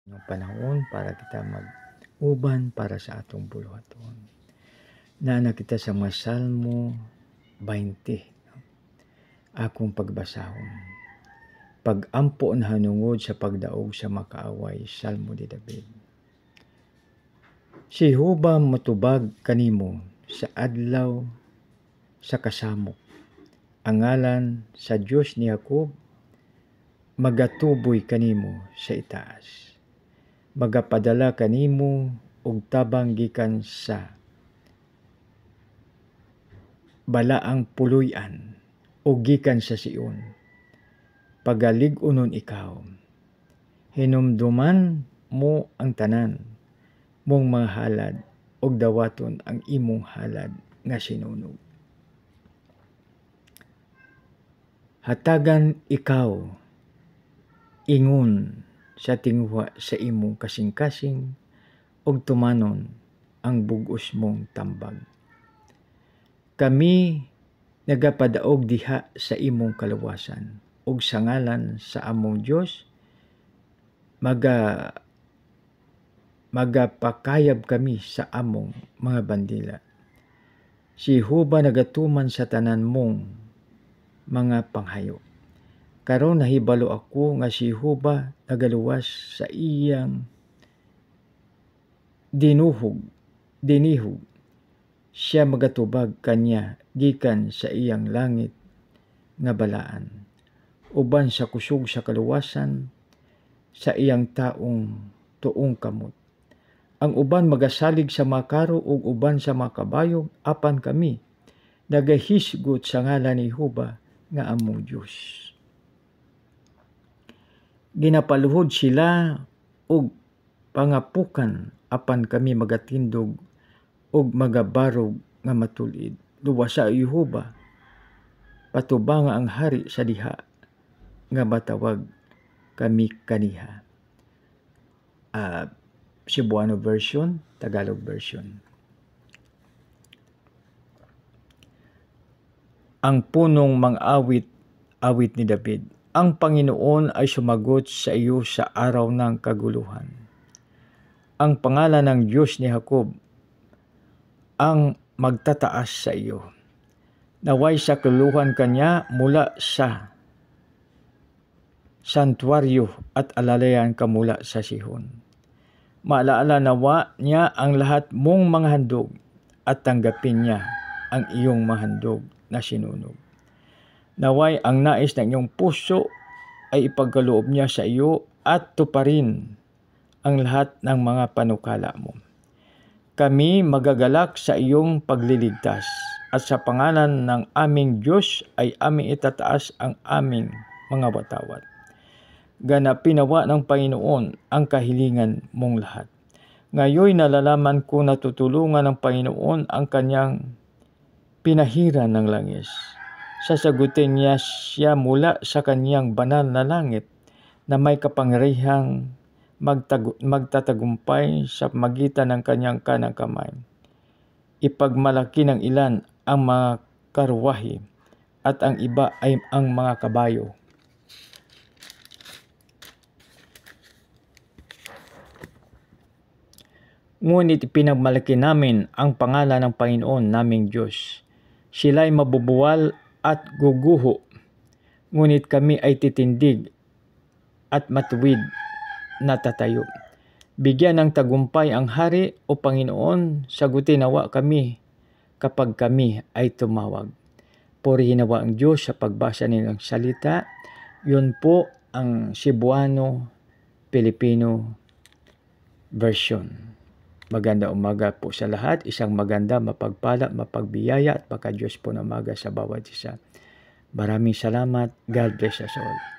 ng panahon para kita mag-uban para sa atong buluhaton. Nana kita sa mga Salmo 20. Akong pagbasahon. Pag-ampo na hanungod sa pagdaog sa makaaway, Salmo ni David. Si Jehovah matubag kanimo sa adlaw sa kasamok. Ang ngalan sa Diyos ni Jacob magatuboy kanimo sa itaas. Magapadala kanimo og tabang gikan sa balaang puloy-an o gikan sa Sion. Pagalig-unon ikaw. Hinumduman mo ang tanan mong mga halad og dawaton ang imong halad nga sinunog. Hatagan ikaw ingon sa tinguha sa imong kasing-kasing og tumanon ang bugos mong tambag. Kami nagapadaog diha sa imong kaluwasan ug sa ngalan sa among Dios magapakayab kami sa among mga bandila. Si Jehovah nagatuman sa tanan mong mga panghayo. Karon nahibalo ako nga si Jehovah nagaluwas sa iyang dinihog. Siya magatubag kanya gikan sa iyang langit nga balaan. Uban sa kusog sa kaluwasan sa iyang taong tuong kamot. Ang uban magasalig sa makaro ug uban sa makabayo apan kami nagahisgot sa ngalan ni Jehovah nga among Dios. Ginapaluhod sila og pangapukan apan kami magatindog og magabarog nga matulid. Luwas sa Jehovah patubanga ang hari sa diha nga matawag kami kaniha. Cebuano version, Tagalog version. Ang punong mang-awit ni David. Ang Panginoon ay sumagot sa iyo sa araw ng kaguluhan. Ang pangalan ng Diyos ni Jacob ang magtataas sa iyo. Naway sa kaguluhan kanya mula sa santuaryo at alalayan ka mula sa Sihon. Maalaala nawa niya ang lahat mong mga handog at tanggapin niya ang iyong mga handog na sinunog. Naway ang nais ng iyong puso ay ipagkaloob niya sa iyo at tuparin ang lahat ng mga panukala mo. Kami magagalak sa iyong pagliligtas at sa pangalan ng aming Diyos ay aming itataas ang aming mga watawat. Ganapin nawa ng Panginoon ang kahilingan mong lahat. Ngayoy nalalaman ko na tutulungan ng Panginoon ang kanyang pinahiran ng langis. Sasagutin niya siya mula sa kanyang banal na langit na may kapangyarihang magtatagumpay sa magitan ng kanyang kanang kamay. Ipagmalaki ng ilan ang mga karwahe at ang iba ay ang mga kabayo. Ngunit pinagmalaki namin ang pangalan ng Panginoon naming Diyos. Sila'y mabubuwal at guguho, ngunit kami ay titindig at matuwid na tatayo. Bigyan ng tagumpay ang hari o Panginoon, sagutin nawa kami kapag kami ay tumawag. Purihin nawa ang Diyos sa pagbasa ng salita. Yun po ang Cebuano Filipino version. Maganda umaga po sa lahat. Isang maganda, mapagpala, mapagbiyaya at pagka-Diyos po na umaga sa bawat isa. Maraming salamat. God bless us all.